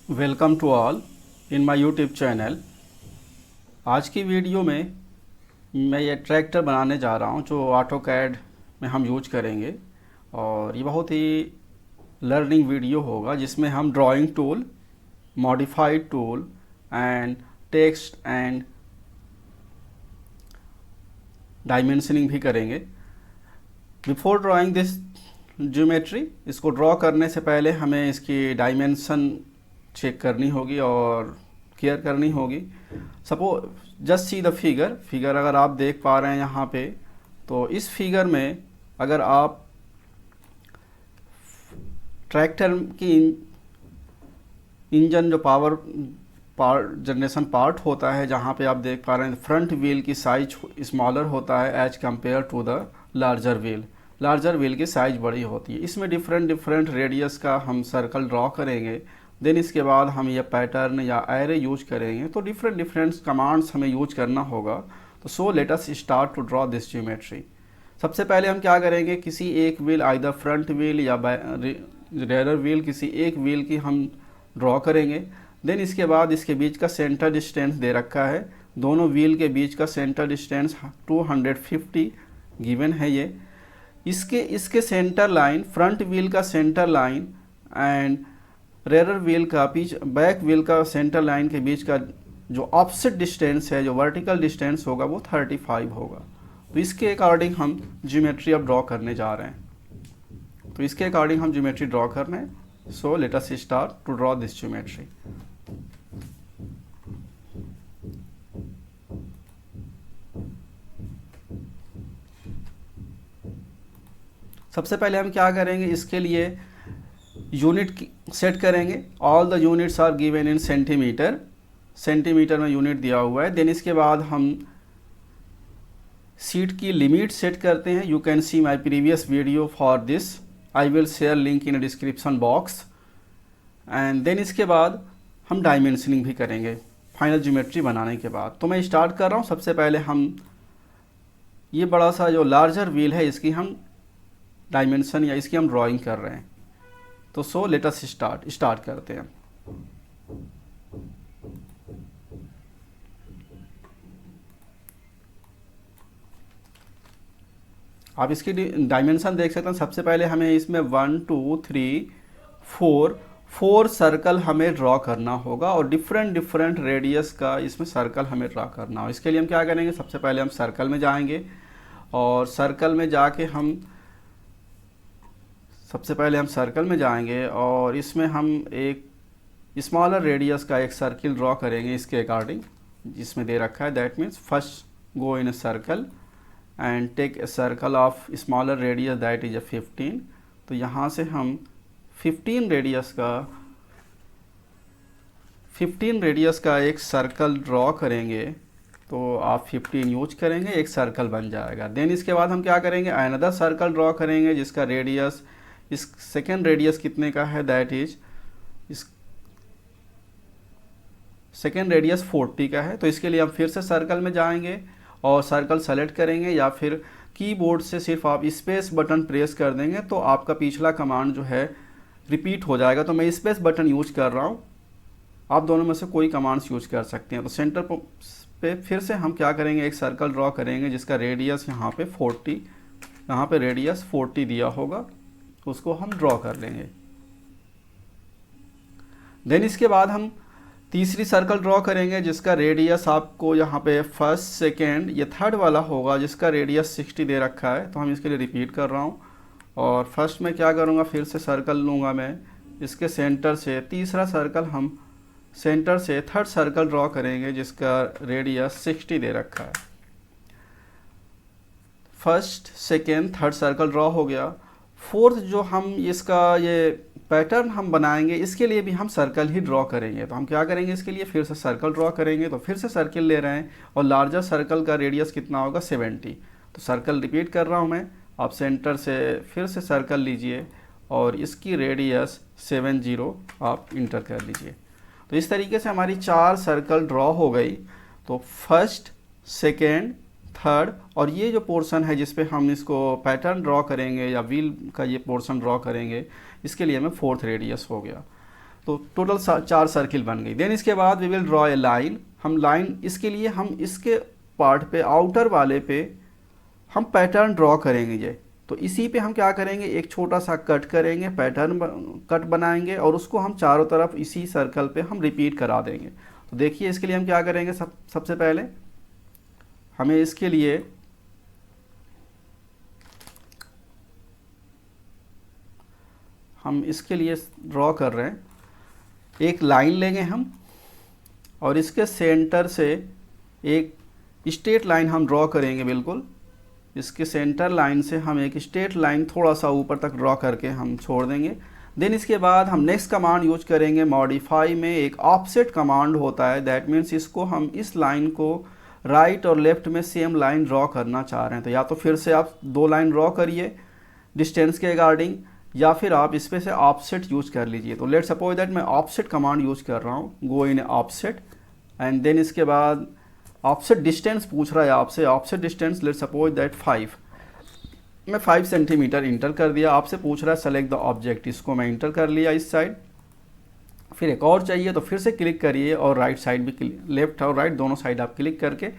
Welcome to all in my YouTube channel. आज की video में मैं ये ट्रैक्टर बनाने जा रहा हूँ जो ऑटोकैड में हम यूज करेंगे। और ये बहुत ही लर्निंग वीडियो होगा जिसमें हम drawing tool, modified tool and text and dimensioning भी करेंगे। बिफोर ड्राइंग दिस ज्योमेट्री, इसको ड्रॉ करने से पहले हमें इसकी डायमेंशन चेक करनी होगी और केयर करनी होगी। Suppose just see the figure अगर आप देख पा रहे हैं यहाँ पे, तो इस फिगर में अगर आप ट्रैक्टर की इंजन जो पावर जनरेशन पार्ट होता है, जहाँ पे आप देख पा रहे हैं फ्रंट व्हील की साइज स्मॉलर होता है as compare to the larger wheel. Larger wheel की साइज बड़ी होती है। इसमें डिफरेंट रेडियस का हम सर्कल ड्रॉ करेंगे। देन इसके बाद हम ये पैटर्न या एरे यूज करेंगे। तो डिफरेंट कमांड्स हमें यूज करना होगा। तो so let us start to draw this geometry. सबसे पहले हम क्या करेंगे, किसी एक व्हील, आइदर फ्रंट व्हील या रेयर व्हील, किसी एक व्हील की हम ड्रॉ करेंगे। देन इसके बाद इसके बीच का सेंटर डिस्टेंस दे रखा है। दोनों व्हील के बीच का सेंटर डिस्टेंस 250 गिवन है। ये इसके सेंटर लाइन, फ्रंट व्हील का centre line and rear wheel का बैक व्हील का सेंटर लाइन के बीच का जो ऑफसेट डिस्टेंस है, जो वर्टिकल डिस्टेंस होगा, वो 35 होगा। तो इसके अकॉर्डिंग हम ज्योमेट्री अब ड्रॉ करने जा रहे हैं। तो इसके अकॉर्डिंग हम ज्योमेट्री ड्रॉ कर रहे हैं। So let us start to draw this geometry. सबसे पहले हम क्या करेंगे, इसके लिए यूनिट सेट करेंगे। All the units are given in centimetre. Centimetre में यूनिट दिया हुआ है। देन इसके बाद हम सीट की लिमिट सेट करते हैं। You can see my previous video for this. I will share link in description box. And then इसके बाद हम डायमेंशनिंग भी करेंगे फाइनल ज्योमेट्री बनाने के बाद। तो मैं स्टार्ट कर रहा हूँ। सबसे पहले हम ये बड़ा सा जो लार्जर व्हील है, इसकी हम डायमेंशन या इसकी हम ड्राइंग कर रहे हैं। तो सो लेट अस स्टार्ट करते हैं। आप इसकी डायमेंशन देख सकते हैं। सबसे पहले हमें इसमें 1 2 3 4 सर्कल हमें ड्रॉ करना होगा और डिफरेंट रेडियस का इसमें सर्कल हमें ड्रॉ करना होगा। इसके लिए हम क्या करेंगे, सबसे पहले हम सर्कल में जाएंगे और सर्कल में जाके हम और इसमें हम एक स्मॉलर रेडियस का एक सर्किल ड्रॉ करेंगे इसके अकॉर्डिंग, जिसमें दे रखा है। That means first go in a circle and take a circle of smaller radius that is a 15। तो यहाँ से हम 15 रेडियस का एक सर्कल ड्रॉ करेंगे। तो आप 15 यूज करेंगे, एक सर्कल बन जाएगा। देन इसके बाद हम क्या करेंगे, अनदर सर्कल ड्रॉ करेंगे जिसका रेडियस, इस सेकेंड रेडियस कितने का है, दैट इज इस सेकेंड रेडियस 40 का है। तो इसके लिए हम फिर से सर्कल में जाएंगे और सर्कल सेलेक्ट करेंगे, या फिर कीबोर्ड से सिर्फ आप स्पेस बटन प्रेस कर देंगे तो आपका पिछला कमांड जो है रिपीट हो जाएगा। तो मैं स्पेस बटन यूज कर रहा हूँ, आप दोनों में से कोई कमांड्स यूज कर सकते हैं। तो सेंटर पे फिर से हम क्या करेंगे, एक सर्कल ड्रॉ करेंगे जिसका रेडियस यहाँ पे 40, यहाँ पे रेडियस 40 दिया होगा, उसको हम ड्रॉ कर लेंगे। देन इसके बाद हम तीसरी सर्कल ड्रॉ करेंगे जिसका रेडियस आपको यहाँ पे फर्स्ट, सेकेंड, ये थर्ड वाला होगा जिसका रेडियस 60 दे रखा है। तो हम इसके लिए रिपीट कर रहा हूँ और फर्स्ट में क्या करूँगा, फिर से सर्कल लूँगा मैं इसके सेंटर से। तीसरा सर्कल हम सेंटर से थर्ड सर्कल ड्रॉ करेंगे जिसका रेडियस 60 दे रखा है। First, second, third circle draw हो गया। फोर्थ जो हम इसका ये पैटर्न हम बनाएंगे, इसके लिए भी हम सर्कल ही ड्रॉ करेंगे। तो हम क्या करेंगे, इसके लिए फिर से सर्कल ड्रॉ करेंगे। तो फिर से सर्कल ले रहे हैं और लार्जर सर्कल का रेडियस कितना होगा, 70। तो सर्कल रिपीट कर रहा हूँ मैं, आप सेंटर से फिर से सर्कल लीजिए और इसकी रेडियस 70 आप इंटर कर लीजिए। तो इस तरीके से हमारी 4 सर्कल ड्रॉ हो गई। तो फर्स्ट, सेकेंड, थर्ड, और ये जो पोर्शन है जिस पे हम इसको पैटर्न ड्रॉ करेंगे या व्हील का ये पोर्शन ड्रॉ करेंगे, इसके लिए हमें फोर्थ रेडियस हो गया। तो टोटल 4 सर्किल बन गई। देन इसके बाद we will draw a line, हम लाइन इसके लिए हम इसके पार्ट पे आउटर वाले पे हम पैटर्न ड्रॉ करेंगे ये। तो इसी पे हम क्या करेंगे, एक छोटा सा कट करेंगे, पैटर्न कट बनाएंगे और उसको हम चारों तरफ इसी सर्कल पे हम रिपीट करा देंगे। तो देखिए इसके लिए हम क्या करेंगे, सबसे पहले हमें इसके लिए ड्रॉ कर रहे हैं, एक लाइन लेंगे हम और इसके सेंटर से एक स्ट्रेट लाइन हम ड्रॉ करेंगे। बिल्कुल इसके सेंटर लाइन से हम एक स्ट्रेट लाइन थोड़ा सा ऊपर तक ड्रॉ करके हम छोड़ देंगे। देन इसके बाद हम नेक्स्ट कमांड यूज करेंगे मॉडिफाई में, एक ऑफसेट कमांड होता है। दैट मीन्स इसको हम इस लाइन को राइट और लेफ्ट में सेम लाइन ड्रॉ करना चाह रहे हैं, तो या तो फिर से आप 2 लाइन ड्रॉ करिए डिस्टेंस के अकॉर्डिंग, या फिर आप इस पे से ऑफसेट यूज कर लीजिए। तो लेट सपोज दैट मैं ऑफसेट कमांड यूज कर रहा हूँ, गो इन ऑफसेट एंड देन इसके बाद ऑफसेट डिस्टेंस पूछ रहा है आपसे, offset distance let suppose that 5, मैं 5 सेंटीमीटर इंटर कर दिया। आपसे पूछ रहा है सेलेक्ट द ऑब्जेक्ट, इसको मैं इंटर कर लिया इस साइड। फिर एक और चाहिए तो फिर से क्लिक करिए और राइट साइड भी, लेफ्ट और राइट दोनों साइड आप क्लिक करके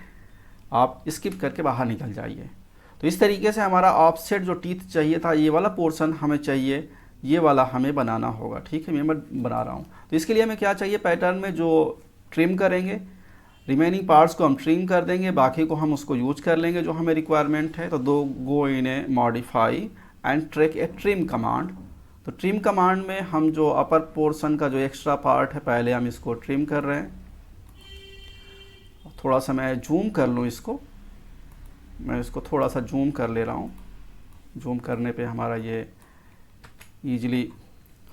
आप स्किप करके बाहर निकल जाइए। तो इस तरीके से हमारा ऑफसेट जो टीथ चाहिए था, ये वाला पोर्शन हमें चाहिए, ये वाला हमें बनाना होगा। ठीक है, मैं बना रहा हूँ। तो इसके लिए हमें क्या चाहिए, पैटर्न में जो ट्रिम करेंगे, रिमेनिंग पार्ट्स को हम ट्रिम कर देंगे, बाकी को हम उसको यूज कर लेंगे जो हमें रिक्वायरमेंट है। तो go in a modify and trek a trim command. तो ट्रिम कमांड में हम जो अपर पोर्शन का जो एक्स्ट्रा पार्ट है, पहले हम इसको ट्रिम कर रहे हैं। थोड़ा सा मैं जूम कर लूँ इसको, मैं इसको थोड़ा सा जूम कर ले रहा हूँ। जूम करने पे हमारा ये ईजिली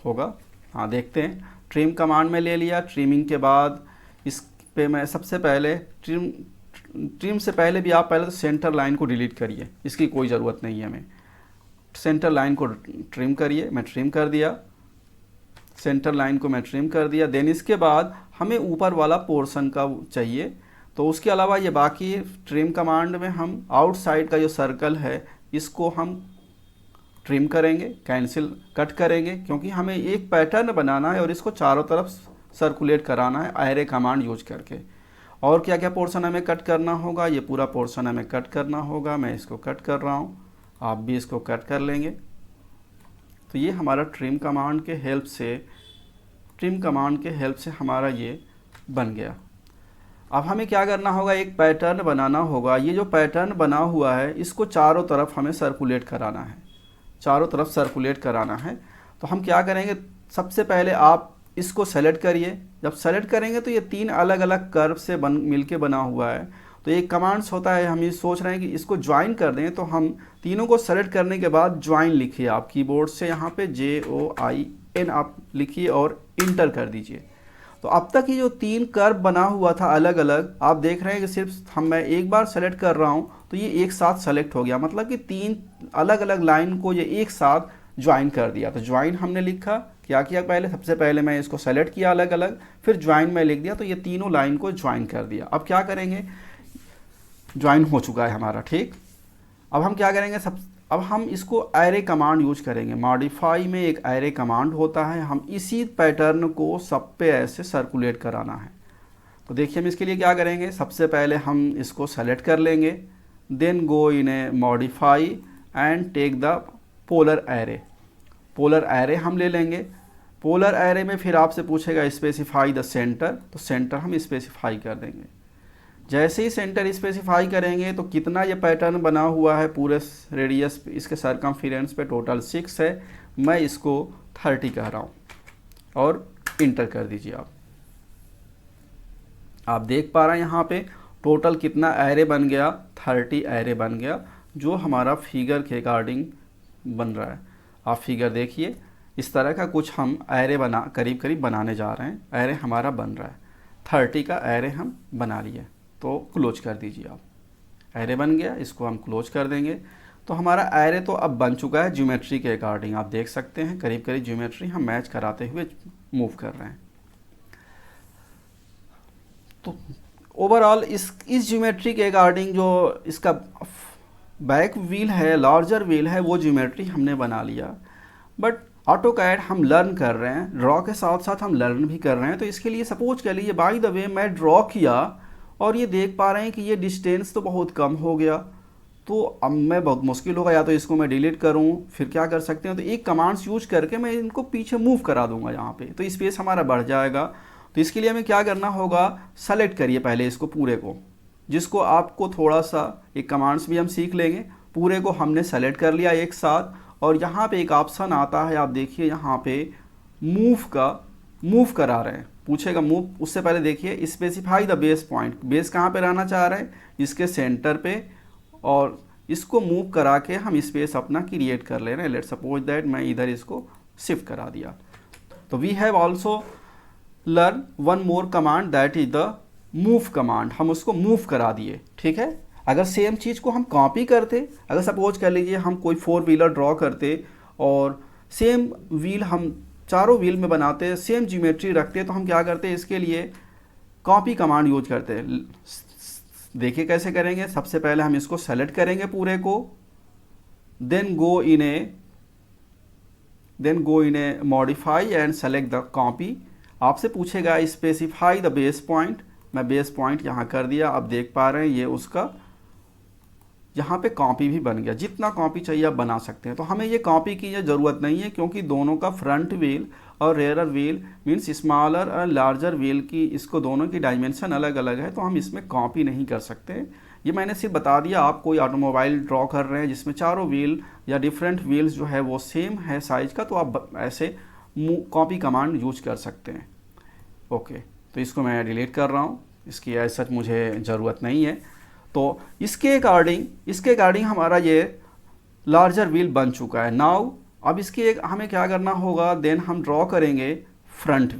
होगा। हाँ देखते हैं, ट्रिम कमांड में ले लिया। ट्रिमिंग के बाद इस पे मैं सबसे पहले ट्रिम से पहले भी आप पहले तो सेंटर लाइन को डिलीट करिए, इसकी कोई ज़रूरत नहीं है हमें। सेंटर लाइन को ट्रिम करिए, मैं ट्रिम कर दिया, सेंटर लाइन को मैं ट्रिम कर दिया। देन इसके बाद हमें ऊपर वाला पोर्शन का चाहिए, तो उसके अलावा ये बाकी ट्रिम कमांड में हम आउटसाइड का जो सर्कल है इसको हम ट्रिम करेंगे, कैंसिल कट करेंगे, क्योंकि हमें एक पैटर्न बनाना है और इसको चारों तरफ सर्कुलेट कराना है एरे कमांड यूज करके। और क्या क्या पोर्शन हमें कट करना होगा, ये पूरा पोर्शन हमें कट करना होगा। मैं इसको कट कर रहा हूँ, आप भी इसको कट कर लेंगे। तो ये हमारा ट्रिम कमांड के हेल्प से हमारा ये बन गया। अब हमें क्या करना होगा, एक पैटर्न बनाना होगा। ये जो पैटर्न बना हुआ है इसको चारों तरफ हमें सर्कुलेट कराना है, चारों तरफ सर्कुलेट कराना है। तो हम क्या करेंगे, सबसे पहले आप इसको सेलेक्ट करिए। जब सेलेक्ट करेंगे तो ये 3 अलग अलग कर्व से मिलके बना हुआ है। तो एक कमांड्स होता है, हम ये सोच रहे हैं कि इसको ज्वाइन कर दें, तो हम तीनों को सेलेक्ट करने के बाद ज्वाइन लिखिए आप कीबोर्ड से, यहाँ पे JOIN आप लिखिए और इंटर कर दीजिए। तो अब तक ये जो 3 कर्व बना हुआ था अलग अलग, आप देख रहे हैं कि सिर्फ मैं एक बार सेलेक्ट कर रहा हूँ तो ये एक साथ सेलेक्ट हो गया, मतलब कि 3 अलग अलग लाइन को ये एक साथ ज्वाइन कर दिया। तो ज्वाइन हमने लिखा, क्या किया पहले, सबसे पहले मैं इसको सेलेक्ट किया अलग अलग, फिर ज्वाइन में लिख दिया, तो ये तीनों लाइन को ज्वाइन कर दिया। अब क्या करेंगे, ज्वाइन हो चुका है हमारा। ठीक, अब हम क्या करेंगे, अब हम इसको एरे कमांड यूज करेंगे। मॉडिफाई में एक एरे कमांड होता है, हम इसी पैटर्न को सब पे ऐसे सर्कुलेट कराना है। तो देखिए हम इसके लिए क्या करेंगे, सबसे पहले हम इसको सेलेक्ट कर लेंगे, then go in a modify and take the polar array. Polar array हम ले लेंगे। पोलर एरे में फिर आपसे पूछेगा स्पेसिफाई द सेंटर, तो सेंटर हम स्पेसिफाई कर देंगे। जैसे ही सेंटर स्पेसिफाई करेंगे तो कितना ये पैटर्न बना हुआ है पूरे रेडियस पे, इसके सरकमफेरेंस पे टोटल 6 है, मैं इसको 30 कह रहा हूँ और इंटर कर दीजिए। आप देख पा रहे हैं यहाँ पे टोटल कितना एरे बन गया, 30 एरे बन गया, जो हमारा फिगर के अकॉर्डिंग बन रहा है। आप फिगर देखिए, इस तरह का कुछ हम एरे करीब करीब बनाने जा रहे हैं। एरे हमारा बन रहा है, 30 का एरे हम बना लिए। तो क्लोज कर दीजिए आप, एरे बन गया, इसको हम क्लोज कर देंगे। तो हमारा एरे तो अब बन चुका है ज्योमेट्री के अकॉर्डिंग। आप देख सकते हैं करीब करीब ज्योमेट्री हम मैच कराते हुए मूव कर रहे हैं। तो ओवरऑल इस ज्योमेट्री के अकॉर्डिंग जो इसका बैक व्हील है, लार्जर व्हील है, वो ज्योमेट्री हमने बना लिया। बट ऑटोकैड हम लर्न कर रहे हैं, ड्रॉ के साथ साथ हम लर्न भी कर रहे हैं। तो इसके लिए सपोज कर लीजिए बाय द वे मैं ड्रॉ किया और ये देख पा रहे हैं कि ये डिस्टेंस तो बहुत कम हो गया, तो अब मैं बहुत मुश्किल होगा, या तो इसको मैं डिलीट करूं, फिर क्या कर सकते हैं, तो एक कमांड्स यूज करके मैं इनको पीछे मूव करा दूंगा यहाँ पे, तो स्पेस हमारा बढ़ जाएगा। तो इसके लिए हमें क्या करना होगा, सेलेक्ट करिए पहले इसको पूरे को, जिसको आपको थोड़ा सा एक कमांड्स भी हम सीख लेंगे। पूरे को हमने सेलेक्ट कर लिया एक साथ, और यहाँ पे एक ऑप्शन आता है, आप देखिए यहाँ पे मूव करा रहे हैं, पूछेगा मूव, उससे पहले देखिए specify the base point, base कहाँ पे रहना चाह रहे हैं, इसके सेंटर पे, और इसको मूव करा के हम स्पेस अपना क्रिएट कर ले रहे हैं। लेट सपोज दैट मैं इधर इसको शिफ्ट करा दिया। तो we have also learn one more command that is the move command, हम उसको मूव करा दिए, ठीक है। अगर सेम चीज़ को हम कॉपी करते, अगर सपोज कर लीजिए हम कोई 4 व्हीलर ड्रॉ करते और सेम व्हील हम चारों व्हील में बनाते, सेम ज्योमेट्री रखते, तो हम क्या करते, इसके लिए कॉपी कमांड यूज करते। देखिए कैसे करेंगे, सबसे पहले हम इसको सेलेक्ट करेंगे पूरे को, then go in a modify and select the copy. आपसे पूछेगा स्पेसिफाई द बेस पॉइंट, मैं बेस पॉइंट यहाँ कर दिया। अब देख पा रहे हैं ये उसका यहाँ पे कॉपी भी बन गया, जितना कॉपी चाहिए आप बना सकते हैं। तो हमें ये कॉपी की ज़रूरत नहीं है, क्योंकि दोनों का फ्रंट व्हील और रेयर व्हील मीन्स स्मॉलर और लार्जर व्हील की, इसको दोनों की डायमेंशन अलग अलग है, तो हम इसमें कॉपी नहीं कर सकते। ये मैंने सिर्फ बता दिया, आप कोई ऑटोमोबाइल ड्रॉ कर रहे हैं जिसमें चारों व्हील या डिफरेंट व्हील्स जो है वो सेम है साइज़ का, तो आप ऐसे कॉपी कमांड यूज कर सकते हैं। ओके, तो इसको मैं डिलीट कर रहा हूँ, इसकी ऐसा मुझे ज़रूरत नहीं है। तो इसके अकॉर्डिंग हमारा ये लार्जर व्हील बन चुका है। नाउ अब इसके हमें क्या करना होगा, देन हम ड्रॉ करेंगे फ्रंट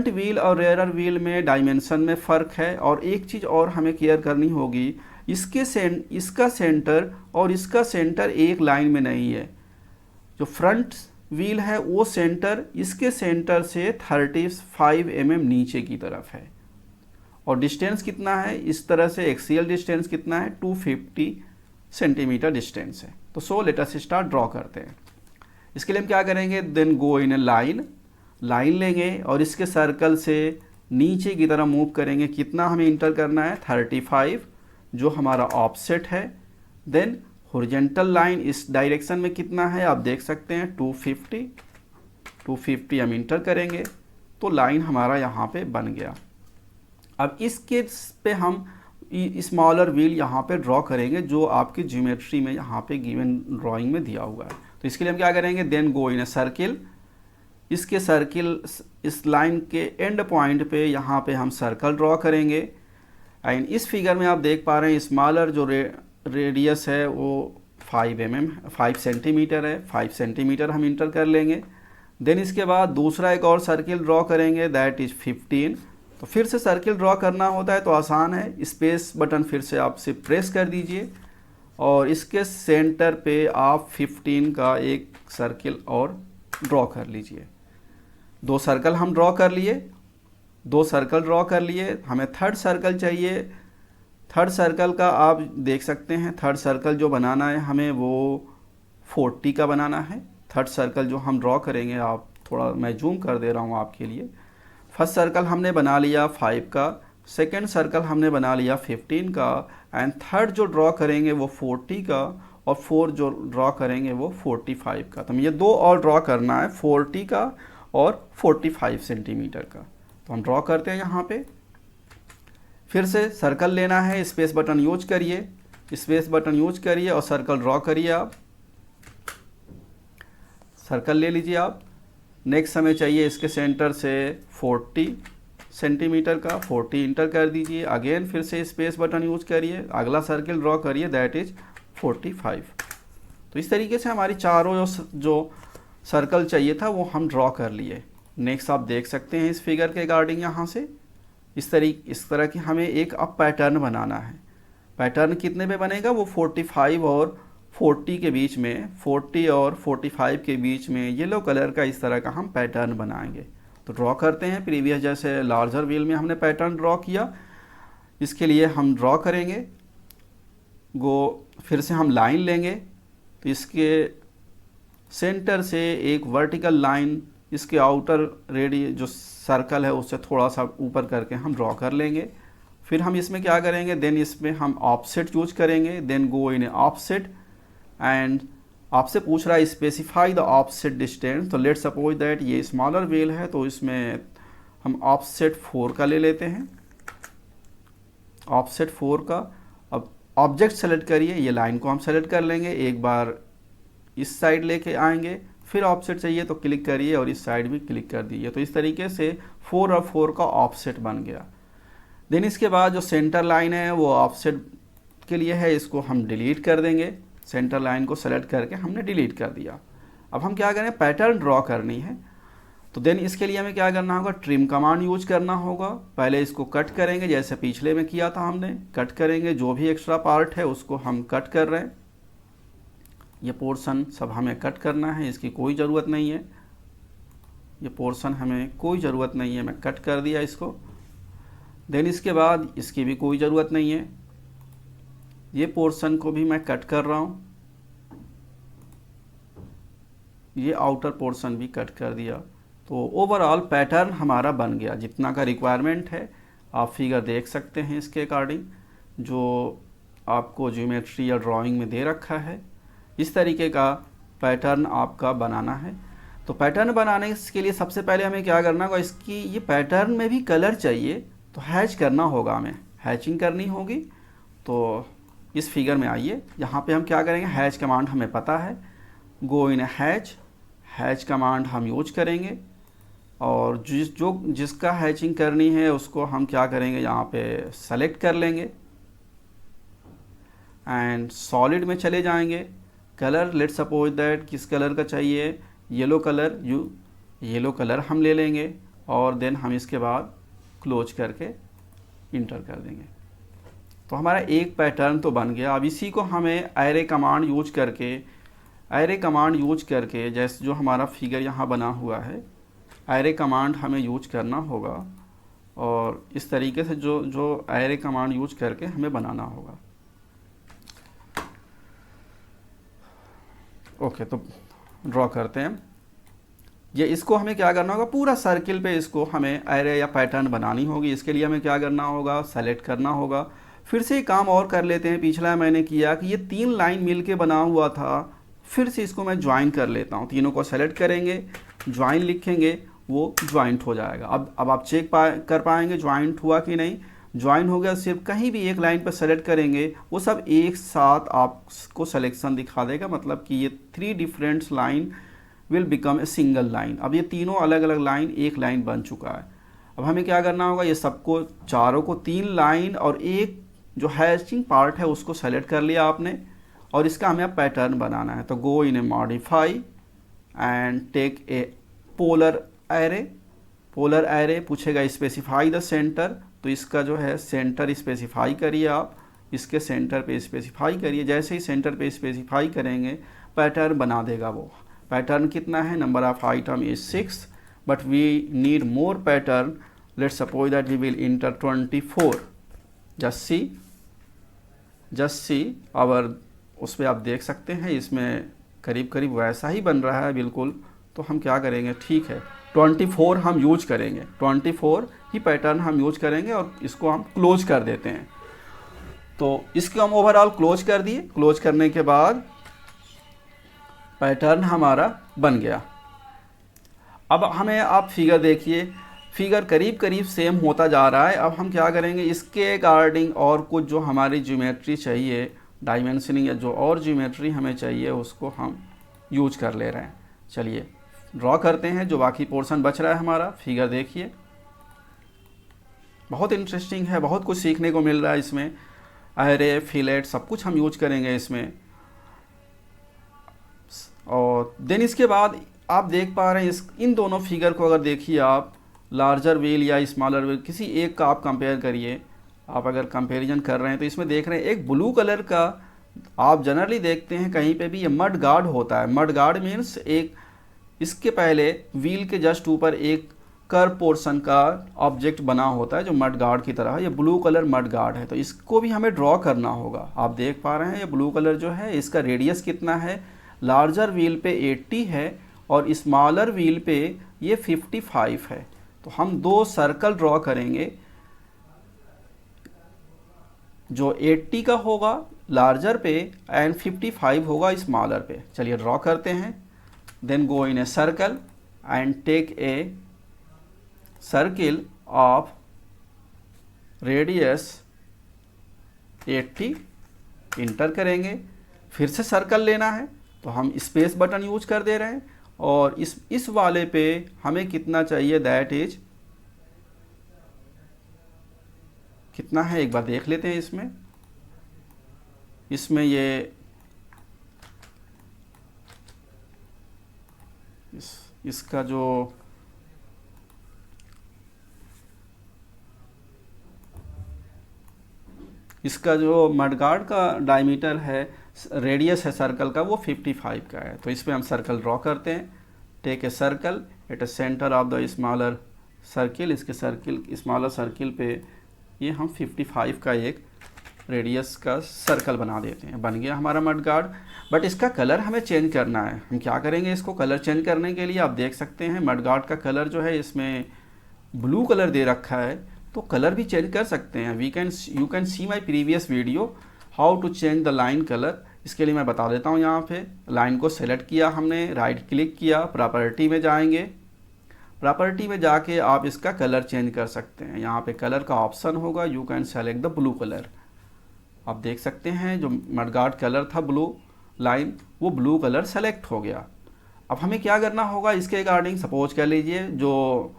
व्हील और रेयर व्हील में डायमेंशन में फ़र्क है। और एक चीज़ और हमें केयर करनी होगी, इसका सेंटर और इसका सेंटर एक लाइन में नहीं है। जो फ्रंट व्हील है वो सेंटर इसके सेंटर से 35 mm नीचे की तरफ है, और डिस्टेंस कितना है, इस तरह से एक्सियल डिस्टेंस कितना है, 250 सेंटीमीटर डिस्टेंस है। तो so let us start draw करते हैं। इसके लिए हम क्या करेंगे, then go in A line लेंगे और इसके सर्कल से नीचे की तरफ मूव करेंगे। कितना हमें इंटर करना है, 35, जो हमारा ऑफसेट है। देन हॉरिजॉन्टल लाइन इस डायरेक्शन में कितना है, आप देख सकते हैं 250 हम इंटर करेंगे, तो लाइन हमारा यहाँ पे बन गया। अब इस केस पे हम स्मॉलर व्हील यहाँ पे ड्रॉ करेंगे, जो आपकी ज्योमेट्री में यहाँ पे गिवन ड्राइंग में दिया हुआ है। तो इसके लिए हम क्या करेंगे, then go in a circle, इसके सर्किल इस लाइन के एंड पॉइंट पे यहाँ पे हम सर्कल ड्रॉ करेंगे। एंड इस फिगर में आप देख पा रहे हैं स्मॉलर जो रेडियस है वो 5 सेंटीमीटर है, 5 सेंटीमीटर हम इंटर कर लेंगे। देन इसके बाद दूसरा एक और सर्किल ड्रॉ करेंगे, दैट इज़ 15। तो फिर से सर्किल ड्रॉ करना होता है तो आसान है, स्पेस बटन फिर से आप सिर्फ प्रेस कर दीजिए और इसके सेंटर पे आप 15 का एक सर्किल और ड्रॉ कर लीजिए। दो सर्कल ड्रॉ कर लिए, हमें थर्ड सर्कल चाहिए। थर्ड सर्कल का आप देख सकते हैं, थर्ड सर्कल जो बनाना है हमें वो 40 का बनाना है। थर्ड सर्कल जो हम ड्रॉ करेंगे, आप थोड़ा मैं जूम कर दे रहा हूँ आपके लिए। फर्स्ट सर्कल हमने बना लिया 5 का, सेकंड सर्कल हमने बना लिया 15 का, एंड थर्ड जो ड्रॉ करेंगे वो 40 का, और फोर्थ जो ड्रॉ करेंगे वो 45 का। तो ये दो और ड्रॉ करना है, 40 का और 45 सेंटीमीटर का। तो हम ड्रॉ करते हैं यहाँ पे। फिर से सर्कल लेना है, स्पेस बटन यूज करिए और सर्कल ड्रॉ करिए। आप सर्कल ले लीजिए आप। नेक्स्ट हमें चाहिए इसके सेंटर से 40 सेंटीमीटर का, 40 इंटर कर दीजिए। अगेन फिर से स्पेस बटन यूज करिए, अगला सर्कल ड्रॉ करिए, दैट इज 45। तो इस तरीके से हमारी चारों जो सर्कल चाहिए था वो हम ड्रॉ कर लिए। नेक्स्ट आप देख सकते हैं इस फिगर के अकॉर्डिंग यहाँ से इस तरह की हमें एक अब पैटर्न बनाना है। पैटर्न कितने पे बनेगा, वो 45 और 40 के बीच में, 40 और 45 के बीच में येलो कलर का इस तरह का हम पैटर्न बनाएंगे। तो ड्रॉ करते हैं। प्रीवियस जैसे लार्जर व्हील में हमने पैटर्न ड्रॉ किया, इसके लिए हम ड्रॉ करेंगे। फिर से हम लाइन लेंगे, तो इसके सेंटर से एक वर्टिकल लाइन इसके आउटर रेडियस जो सर्कल है उससे थोड़ा सा ऊपर करके हम ड्रॉ कर लेंगे। फिर हम इसमें क्या करेंगे, देन इसमें हम ऑफसेट यूज करेंगे, then go in offset and आपसे पूछ रहा है स्पेसिफाई द ऑफसेट डिस्टेंस। तो लेट्स सपोज दैट ये स्मॉलर व्हील है तो इसमें हम ऑफसेट 4 का ले लेते हैं, ऑफसेट 4 का। अब ऑब्जेक्ट सेलेक्ट करिए, ये लाइन को हम सेलेक्ट कर लेंगे, एक बार इस साइड लेके आएंगे, फिर ऑफसेट चाहिए तो क्लिक करिए और इस साइड भी क्लिक कर दीजिए। तो इस तरीके से 4 और 4 का ऑफसेट बन गया। देन इसके बाद जो सेंटर लाइन है वो ऑफसेट के लिए है, इसको हम डिलीट कर देंगे। सेंटर लाइन को सेलेक्ट करके हमने डिलीट कर दिया। अब हम क्या करें, पैटर्न ड्रॉ करनी है। तो देन इसके लिए हमें क्या करना होगा, ट्रिम कमांड यूज करना होगा। पहले इसको कट करेंगे जैसे पिछले में किया था हमने, कट करेंगे, जो भी एक्स्ट्रा पार्ट है उसको हम कट कर रहे हैं। ये पोर्शन सब हमें कट करना है, इसकी कोई ज़रूरत नहीं है, ये पोर्शन हमें कोई ज़रूरत नहीं है, मैं कट कर दिया इसको। देन इसके बाद इसकी भी कोई ज़रूरत नहीं है, ये पोर्शन को भी मैं कट कर रहा हूँ, ये आउटर पोर्शन भी कट कर दिया। तो ओवरऑल पैटर्न हमारा बन गया जितना का रिक्वायरमेंट है। आप फिगर देख सकते हैं इसके अकॉर्डिंग जो आपको ज्योमेट्री या ड्राइंग में दे रखा है। इस तरीके का पैटर्न आपका बनाना है। तो पैटर्न बनाने के लिए सबसे पहले हमें क्या करना होगा, इसकी ये पैटर्न में भी कलर चाहिए तो हैच करना होगा, हमें हैचिंग करनी होगी। तो इस फिगर में आइए, यहाँ पे हम क्या करेंगे, हैच कमांड हमें पता है, गो इन हैच कमांड हम यूज करेंगे और जिसका हैचिंग करनी है उसको हम क्या करेंगे, यहाँ पे सेलेक्ट कर लेंगे एंड सॉलिड में चले जाएंगे। कलर लेट सपोज दैट किस कलर का चाहिए, येलो कलर, येलो कलर हम ले लेंगे और देन हम इसके बाद क्लोज करके इंटर कर देंगे। तो हमारा एक पैटर्न तो बन गया। अब इसी को हमें एरे कमांड यूज करके जैसे जो हमारा फिगर यहाँ बना हुआ है, एरे कमांड हमें यूज करना होगा और इस तरीके से जो एरे कमांड यूज करके हमें बनाना होगा। ओके, तो ड्रॉ करते हैं। ये इसको हमें क्या करना होगा, पूरा सर्किल पे इसको हमें एरे या पैटर्न बनानी होगी। इसके लिए हमें क्या करना होगा, सेलेक्ट करना होगा। फिर से काम और कर लेते हैं, पिछला मैंने किया कि ये 3 लाइन मिलके बना हुआ था, फिर से इसको मैं ज्वाइन कर लेता हूँ। तीनों को सेलेक्ट करेंगे, ज्वाइन लिखेंगे, वो ज्वाइंट हो जाएगा। अब आप चेक कर पाएंगे ज्वाइंट हुआ कि नहीं। ज्वाइन हो गया, सिर्फ कहीं भी एक लाइन पर सेलेक्ट करेंगे वो सब एक साथ आपको सिलेक्शन दिखा देगा, मतलब कि ये 3 different line will become a single line. अब ये तीनों अलग अलग लाइन एक लाइन बन चुका है। अब हमें क्या करना होगा, ये सबको चारों को 3 लाइन और एक जो हैचिंग पार्ट है उसको सेलेक्ट कर लिया आपने और इसका हमें अब पैटर्न बनाना है। तो go in a modify and take a polar array पूछेगा स्पेसिफाई द सेंटर। तो इसका जो है सेंटर स्पेसिफाई करिए, आप इसके सेंटर पे स्पेसिफाई करिए। जैसे ही सेंटर पे स्पेसिफाई करेंगे पैटर्न बना देगा वो। पैटर्न कितना है, number of item is 6 but we need more pattern. Let's suppose that we will enter 24। Just see our, उस पर आप देख सकते हैं इसमें करीब करीब वैसा ही बन रहा है बिल्कुल। तो हम क्या करेंगे, ठीक है 24 हम यूज करेंगे, 24 ही पैटर्न हम यूज करेंगे और इसको हम क्लोज कर देते हैं। तो इसको हम ओवरऑल क्लोज कर दिए। क्लोज करने के बाद पैटर्न हमारा बन गया। अब हमें आप फिगर देखिए, फिगर करीब करीब सेम होता जा रहा है। अब हम क्या करेंगे, इसके अकॉर्डिंग और कुछ जो हमारी ज्योमेट्री चाहिए, डायमेंशनिंग या जो और ज्योमेट्री हमें चाहिए उसको हम यूज कर ले रहे हैं। चलिए ड्रॉ करते हैं, जो बाकी पोर्शन बच रहा है हमारा। फिगर देखिए, बहुत इंटरेस्टिंग है, बहुत कुछ सीखने को मिल रहा है इसमें। एरे, फिलेट सब कुछ हम यूज करेंगे इसमें। और देन इसके बाद आप देख पा रहे हैं इन दोनों फिगर को अगर देखिए आप, लार्जर व्हील या स्मॉलर व्हील, किसी एक का आप कंपेयर करिए। आप अगर कंपैरिजन कर रहे हैं तो इसमें देख रहे हैं एक ब्लू कलर का, आप जनरली देखते हैं कहीं पे भी ये मड गार्ड होता है। मड गार्ड मीन्स एक इसके पहले व्हील के जस्ट ऊपर एक कर्व पोर्शन का ऑब्जेक्ट बना होता है जो मड गार्ड की तरह है। ये ब्लू कलर मड गार्ड है, तो इसको भी हमें ड्रॉ करना होगा। आप देख पा रहे हैं ये ब्लू कलर जो है इसका रेडियस कितना है, लार्जर व्हील पे 80 है और स्मॉलर व्हील पे ये 55 है। तो हम दो सर्कल ड्रॉ करेंगे, जो 80 का होगा लार्जर पे एंड 55 होगा स्मॉलर पे। चलिए ड्रॉ करते हैं। Then go in a circle and take a circle of radius 80, enter करेंगे। फिर से सर्कल लेना है तो हम स्पेस बटन यूज कर दे रहे हैं, और इस वाले पे हमें कितना चाहिए, दैट इज कितना है एक बार देख लेते हैं। इसमें ये इसका जो मडगार्ड का डायमीटर है, रेडियस है सर्कल का, वो 55 का है। तो इस पर हम सर्कल ड्रॉ करते हैं। Take a circle at a centre of the smaller circle. इसके स्मॉलर सर्किल पे ये हम 55 का एक रेडियस का सर्कल बना देते हैं। बन गया हमारा मडगार्ड। बट इसका कलर हमें चेंज करना है। हम क्या करेंगे, इसको कलर चेंज करने के लिए आप देख सकते हैं मडगार्ड का कलर जो है इसमें ब्लू कलर दे रखा है, तो कलर भी चेंज कर सकते हैं। You can see my previous video how to change the line colour. इसके लिए मैं बता देता हूँ। यहाँ पे लाइन को सेलेक्ट किया हमने, राइट क्लिक किया, प्रॉपर्टी में जाएंगे। प्रॉपर्टी में जाके आप इसका कलर चेंज कर सकते हैं। यहाँ पे कलर का ऑप्शन होगा, you can select the blue colour. आप देख सकते हैं जो मडगार्ड कलर था ब्लू लाइन, वो ब्लू कलर सेलेक्ट हो गया। अब हमें क्या करना होगा इसके अकॉर्डिंग, सपोज कर लीजिए जो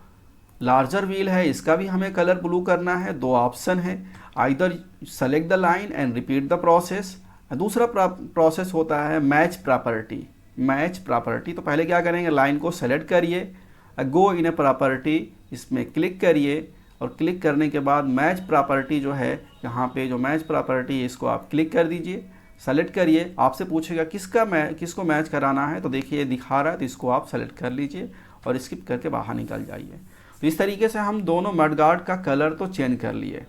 लार्जर व्हील है इसका भी हमें कलर ब्लू करना है। दो ऑप्शन है, either select the line and repeat the process. दूसरा प्रोसेस होता है मैच प्रॉपर्टी। मैच प्रॉपर्टी, तो पहले क्या करेंगे, लाइन को सेलेक्ट करिए, गो इन ए प्रॉपर्टी, इसमें क्लिक करिए, और क्लिक करने के बाद मैच प्रॉपर्टी जो है, यहाँ पे जो मैच प्रॉपर्टी है इसको आप क्लिक कर दीजिए, सेलेक्ट करिए। आपसे पूछेगा किसको मैच कराना है, तो देखिए दिखा रहा है, तो इसको आप सेलेक्ट कर लीजिए और स्किप करके बाहर निकल जाइए। तो इस तरीके से हम दोनों मडगार्ड का कलर तो चेंज कर लिए।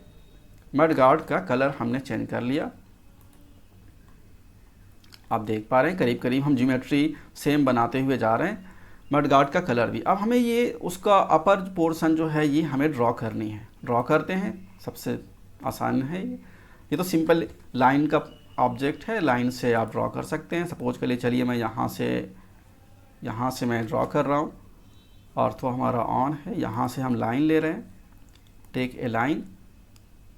मडगार्ड का कलर हमने चेंज कर लिया। आप देख पा रहे हैं करीब करीब हम ज्योमेट्री सेम बनाते हुए जा रहे हैं। मडगार्ड का कलर भी। अब हमें ये उसका अपर पोर्शन जो है ये हमें ड्रॉ करनी है। ड्रॉ करते हैं, सबसे आसान है ये तो सिंपल लाइन का ऑब्जेक्ट है, लाइन से आप ड्रॉ कर सकते हैं। सपोज के लिए चलिए मैं यहाँ से मैं ड्रॉ कर रहा हूँ, और तो हमारा ऑन है, यहाँ से हम लाइन ले रहे हैं। टेक ए लाइन,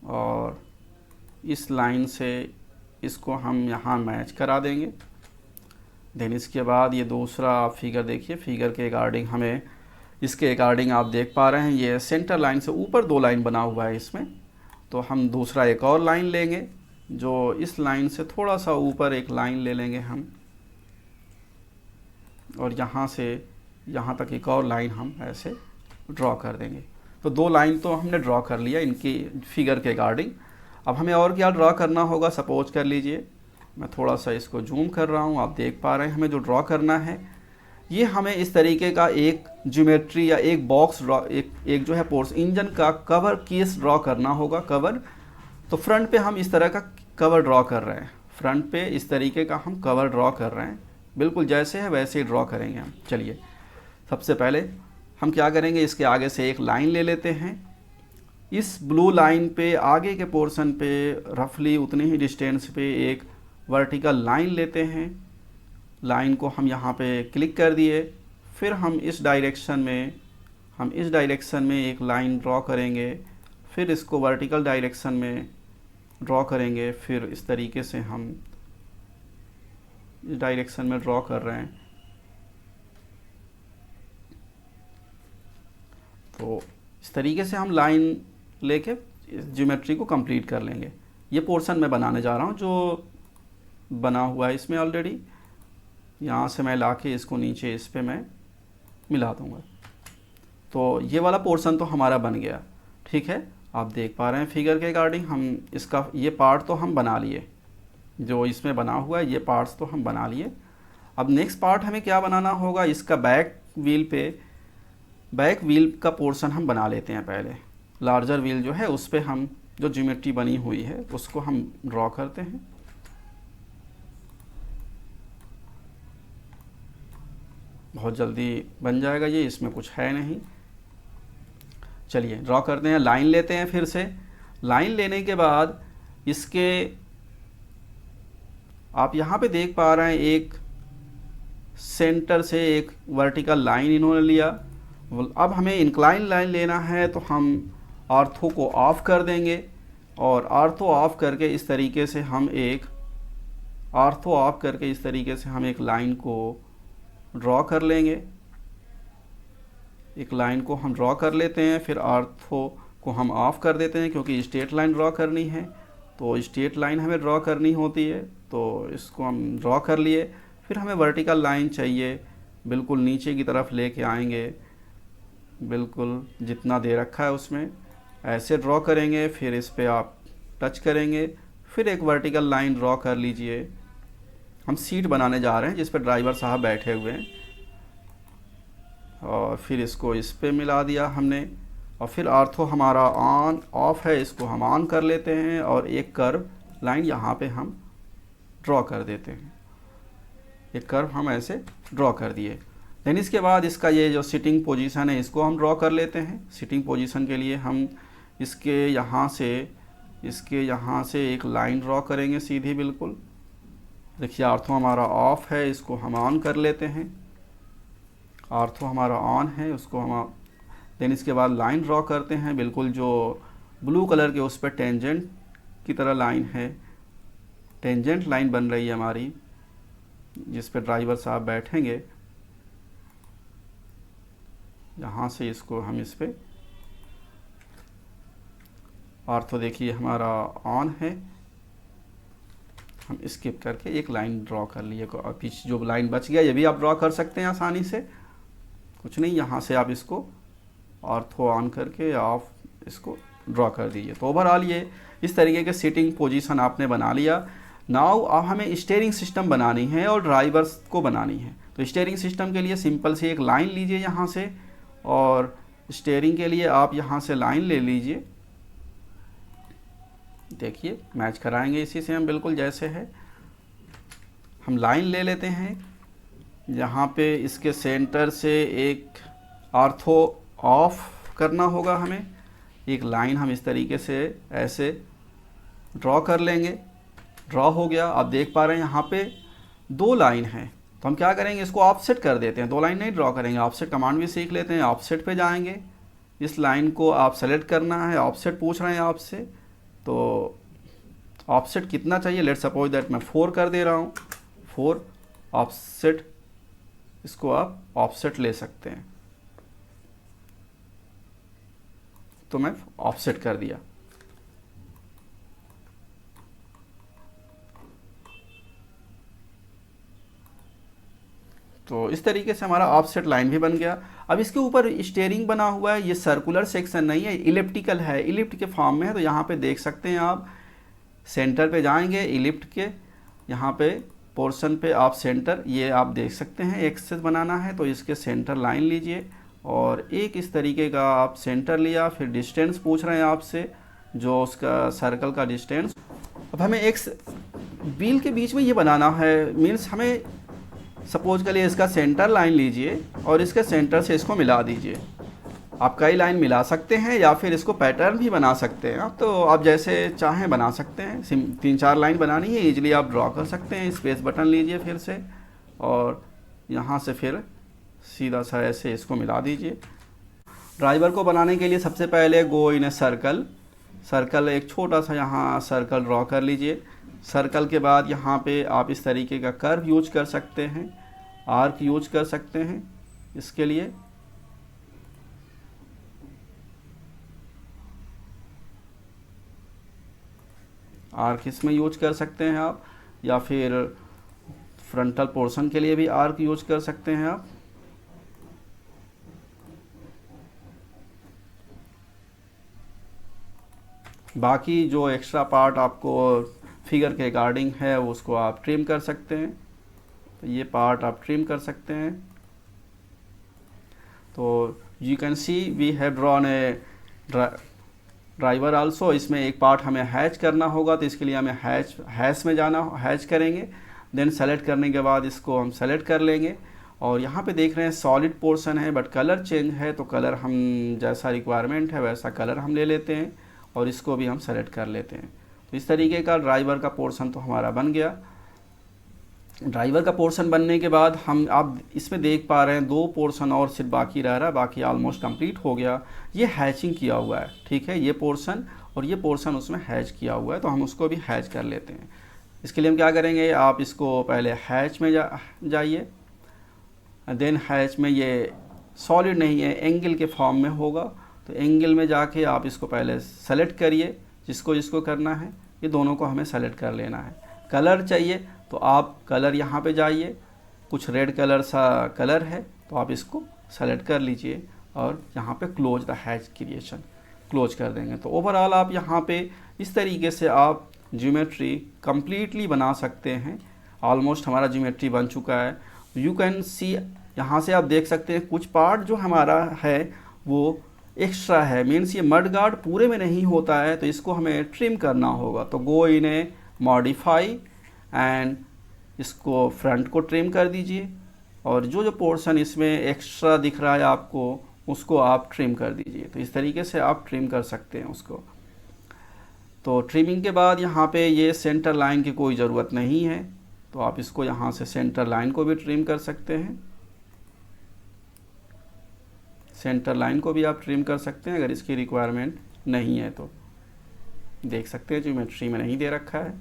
और इस लाइन से इसको हम यहाँ मैच करा देंगे। देन इसके बाद ये दूसरा फिगर देखिए, फिगर के अकॉर्डिंग हमें इसके अकॉर्डिंग आप देख पा रहे हैं ये सेंटर लाइन से ऊपर दो लाइन बना हुआ है इसमें। तो हम दूसरा एक और लाइन लेंगे, जो इस लाइन से थोड़ा सा ऊपर एक लाइन ले लेंगे हम, और यहाँ से यहाँ तक एक और लाइन हम ऐसे ड्रॉ कर देंगे। तो दो लाइन तो हमने ड्रॉ कर लिया इनकी फिगर के अकॉर्डिंग। अब हमें और क्या ड्रॉ करना होगा, सपोज कर लीजिए मैं थोड़ा सा इसको जूम कर रहा हूँ, आप देख पा रहे हैं हमें जो ड्रॉ करना है ये हमें इस तरीके का एक ज्योमेट्री या एक बॉक्स ड्रॉ, एक जो है पोर्स इंजन का कवर केस ड्रॉ करना होगा। कवर, तो फ्रंट पे हम इस तरह का कवर ड्रॉ कर रहे हैं। फ्रंट पे इस तरीके का हम कवर ड्रॉ कर रहे हैं, बिल्कुल जैसे है वैसे ही ड्रॉ करेंगे हम। चलिए सबसे पहले हम क्या करेंगे, इसके आगे से एक लाइन ले लेते हैं। इस ब्लू लाइन पे आगे के पोर्शन पे रफली उतनी ही डिस्टेंस पे एक वर्टिकल लाइन लेते हैं। लाइन को हम यहाँ पे क्लिक कर दिए, फिर हम इस डायरेक्शन में एक लाइन ड्रॉ करेंगे, फिर इसको वर्टिकल डायरेक्शन में ड्रॉ करेंगे, फिर इस तरीके से हम इस डायरेक्शन में ड्रॉ कर रहे हैं। तो इस तरीके से हम लाइन लेके ज्योमेट्री को कंप्लीट कर लेंगे। ये पोर्शन मैं बनाने जा रहा हूँ जो बना हुआ है इसमें ऑलरेडी। यहाँ से मैं लाके इसको नीचे इस पे मैं मिला दूँगा। तो ये वाला पोर्शन तो हमारा बन गया, ठीक है। आप देख पा रहे हैं फिगर के अकॉर्डिंग हम इसका ये पार्ट तो हम बना लिए, जो इसमें बना हुआ है ये पार्ट्स तो हम बना लिए। अब नेक्स्ट पार्ट हमें क्या बनाना होगा, इसका बैक व्हील का पोर्शन हम बना लेते हैं। पहले लार्जर व्हील जो है उस पर हम जो ज्योमेट्री बनी हुई है उसको हम ड्रॉ करते हैं। बहुत जल्दी बन जाएगा ये, इसमें कुछ है नहीं। चलिए ड्रॉ करते हैं, लाइन लेते हैं फिर से। लाइन लेने के बाद इसके आप यहाँ पे देख पा रहे हैं एक सेंटर से एक वर्टिकल लाइन इन्होंने लिया। अब हमें इंक्लाइन लाइन लेना है तो हम ऑर्थो को ऑफ कर देंगे और ऑर्थो ऑफ करके इस तरीके से हम एक लाइन को ड्रॉ कर लेंगे। एक लाइन को हम ड्रॉ कर लेते हैं, फिर ऑर्थो को हम ऑफ कर देते हैं क्योंकि स्ट्रेट लाइन ड्रॉ करनी है, तो स्ट्रेट लाइन हमें ड्रॉ करनी होती है। तो इसको हम ड्रॉ कर लिए। फिर हमें वर्टिकल लाइन चाहिए, बिल्कुल नीचे की तरफ लेके आएंगे, बिल्कुल जितना दे रखा है उसमें ऐसे ड्रॉ करेंगे। फिर इस पे आप टच करेंगे, फिर एक वर्टिकल लाइन ड्रॉ कर लीजिए। हम सीट बनाने जा रहे हैं जिस पर ड्राइवर साहब बैठे हुए हैं, और फिर इसको इस पे मिला दिया हमने। और फिर ऑर्थो हमारा ऑन ऑफ है, इसको हम ऑन कर लेते हैं और एक कर्व लाइन यहाँ पे हम ड्रॉ कर देते हैं। एक कर्व हम ऐसे ड्रॉ कर दिए। देन इसके बाद इसका ये जो सिटिंग पोजीशन है इसको हम ड्रॉ कर लेते हैं। सिटिंग पोजीशन के लिए हम इसके यहाँ से एक लाइन ड्रॉ करेंगे सीधी, बिल्कुल। देखिए ऑर्थो हमारा ऑफ है, इसको हम ऑन कर लेते हैं। ऑर्थो हमारा ऑन है, उसको हम देन इसके बाद लाइन ड्रॉ करते हैं, बिल्कुल जो ब्लू कलर के उस पर टेंजेंट की तरह लाइन है, टेंजेंट लाइन बन रही है हमारी, जिस पे ड्राइवर साहब बैठेंगे। यहाँ से इसको हम इस पे ऑर्थो देखिए हमारा ऑन है, हम स्किप करके एक लाइन ड्रॉ कर लिए। पीछे जो लाइन बच गया ये भी आप ड्रॉ कर सकते हैं आसानी से, कुछ नहीं। यहाँ से आप इसको ऑर्थो ऑन करके ऑफ इसको ड्रॉ कर दीजिए। तो ओवरऑल ये इस तरीके के सीटिंग पोजीशन आपने बना लिया। नाउ अब हमें स्टीयरिंग सिस्टम बनानी है और ड्राइवर्स को बनानी है। तो स्टीयरिंग सिस्टम के लिए सिंपल से एक लाइन लीजिए यहाँ से, और स्टीयरिंग के लिए आप यहाँ से लाइन ले लीजिए। देखिए मैच कराएंगे इसी से हम, बिल्कुल जैसे है। हम लाइन ले लेते हैं, यहाँ पे इसके सेंटर से एक ऑर्थो ऑफ करना होगा हमें। एक लाइन हम इस तरीके से ऐसे ड्रॉ कर लेंगे। ड्रॉ हो गया। आप देख पा रहे हैं यहाँ पे दो लाइन है, तो हम क्या करेंगे, इसको ऑफसेट कर देते हैं। दो लाइन नहीं ड्रॉ करेंगे, ऑफसेट कमांड भी सीख लेते हैं। ऑफसेट पे जाएंगे, इस लाइन को आप सेलेक्ट करना है। ऑफसेट पूछ रहे हैं आपसे, तो ऑफसेट कितना चाहिए, लेट सपोज दैट मैं 4 कर दे रहा हूँ। 4 ऑफसेट, इसको आप ऑफसेट ले सकते हैं। तो मैं ऑफसेट कर दिया। तो इस तरीके से हमारा ऑफसेट लाइन भी बन गया। अब इसके ऊपर स्टीयरिंग बना हुआ है, ये सर्कुलर सेक्शन नहीं है, इलिप्टिकल है, इलिप्ट के फॉर्म में है। तो यहाँ पे देख सकते हैं आप, सेंटर पे जाएंगे इलिप्ट के, यहाँ पे पोर्शन पे आप सेंटर, ये आप देख सकते हैं एक्सेस बनाना है तो इसके सेंटर लाइन लीजिए और एक इस तरीके का आप सेंटर लिया। फिर डिस्टेंस पूछ रहे हैं आपसे, जो उसका सर्कल का डिस्टेंस। अब हमें एक्स व्हील के बीच में ये बनाना है, मीन्स हमें सपोज के लिए इसका सेंटर लाइन लीजिए और इसके सेंटर से इसको मिला दीजिए। आप कई लाइन मिला सकते हैं या फिर इसको पैटर्न भी बना सकते हैं आप, तो आप जैसे चाहें बना सकते हैं। 3-4 लाइन बनानी है, इजीली आप ड्रॉ कर सकते हैं। स्पेस बटन लीजिए फिर से और यहाँ से फिर सीधा सा ऐसे इसको मिला दीजिए। ड्राइवर को बनाने के लिए सबसे पहले गो इन ए सर्कल, एक छोटा सा यहाँ सर्कल ड्रॉ कर लीजिए। सर्कल के बाद यहाँ पे आप इस तरीके का कर्व यूज कर सकते हैं, आर्क यूज कर सकते हैं। इसके लिए आर्क इसमें यूज कर सकते हैं आप, या फिर फ्रंटल पोर्शन के लिए भी आर्क यूज कर सकते हैं आप। बाकी जो एक्स्ट्रा पार्ट आपको फिगर के अकॉर्डिंग है उसको आप ट्रिम कर सकते हैं। तो ये पार्ट आप ट्रिम कर सकते हैं। तो you can see we have drawn a driver also. इसमें एक पार्ट हमें हैच करना होगा, तो इसके लिए हमें हैच में जाना, हैच करेंगे। देन सेलेक्ट करने के बाद इसको हम सेलेक्ट कर लेंगे और यहाँ पे देख रहे हैं सॉलिड पोर्शन है बट कलर चेंज है, तो कलर हम जैसा रिक्वायरमेंट है वैसा कलर हम ले लेते हैं और इसको भी हम सेलेक्ट कर लेते हैं। तो इस तरीके का ड्राइवर का पोर्शन तो हमारा बन गया। ड्राइवर का पोर्शन बनने के बाद हम आप इसमें देख पा रहे हैं 2 पोर्शन और सिर्फ बाकी रह रहा है, बाकी ऑलमोस्ट कंप्लीट हो गया। ये हैचिंग किया हुआ है, ठीक है, ये पोर्शन और ये पोर्शन उसमें हैच किया हुआ है, तो हम उसको भी हैच कर लेते हैं। इसके लिए हम क्या करेंगे, आप इसको पहले हैच में जाइए, देन हैच में ये सॉलिड नहीं है एंगल के फॉर्म में होगा, तो एंगल में जाके आप इसको पहले सेलेक्ट करिए, जिसको जिसको करना है, ये दोनों को हमें सेलेक्ट कर लेना है। कलर चाहिए तो आप कलर यहाँ पे जाइए, कुछ रेड कलर सा कलर है तो आप इसको सेलेक्ट कर लीजिए और यहाँ पे close the hatch creation close कर देंगे। तो ओवरऑल आप यहाँ पे इस तरीके से आप ज्योमेट्री कम्प्लीटली बना सकते हैं। ऑलमोस्ट हमारा ज्योमेट्री बन चुका है। यू कैन सी, यहाँ से आप देख सकते हैं कुछ पार्ट जो हमारा है वो एक्स्ट्रा है, मीन्स ये मड गार्ड पूरे में नहीं होता है, तो इसको हमें ट्रिम करना होगा। तो go in a modify and इसको फ्रंट को ट्रिम कर दीजिए और जो जो पोर्शन इसमें एक्स्ट्रा दिख रहा है आपको उसको आप ट्रिम कर दीजिए। तो इस तरीके से आप ट्रिम कर सकते हैं उसको। तो ट्रिमिंग के बाद यहाँ पे ये सेंटर लाइन की कोई ज़रूरत नहीं है, तो आप इसको यहाँ से सेंटर लाइन को भी ट्रिम कर सकते हैं। सेंटर लाइन को भी आप ट्रिम कर सकते हैं अगर इसकी रिक्वायरमेंट नहीं है तो। देख सकते हैं ज्योमेट्री में नहीं दे रखा है,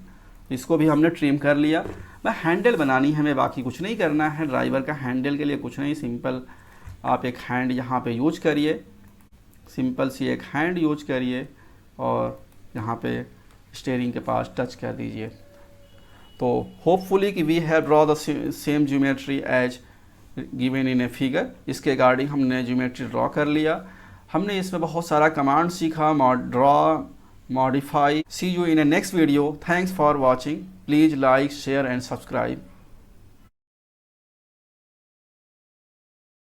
इसको भी हमने ट्रिम कर लिया। मैं हैंडल बनानी है, हमें बाकी कुछ नहीं करना है। ड्राइवर का हैंडल के लिए कुछ नहीं, सिंपल आप एक हैंड यहाँ पे यूज करिए, सिंपल सी एक हैंड यूज करिए और यहाँ पे स्टीयरिंग के पास टच कर दीजिए। तो होपफुली कि we have draw the same geometry as given in a figure. इसके अकॉर्डिंग हमने ज्योमेट्री ड्रॉ कर लिया। हमने इसमें बहुत सारा कमांड सीखा, draw, modify. See you in a next video. Thanks for watching. Please like, share and subscribe.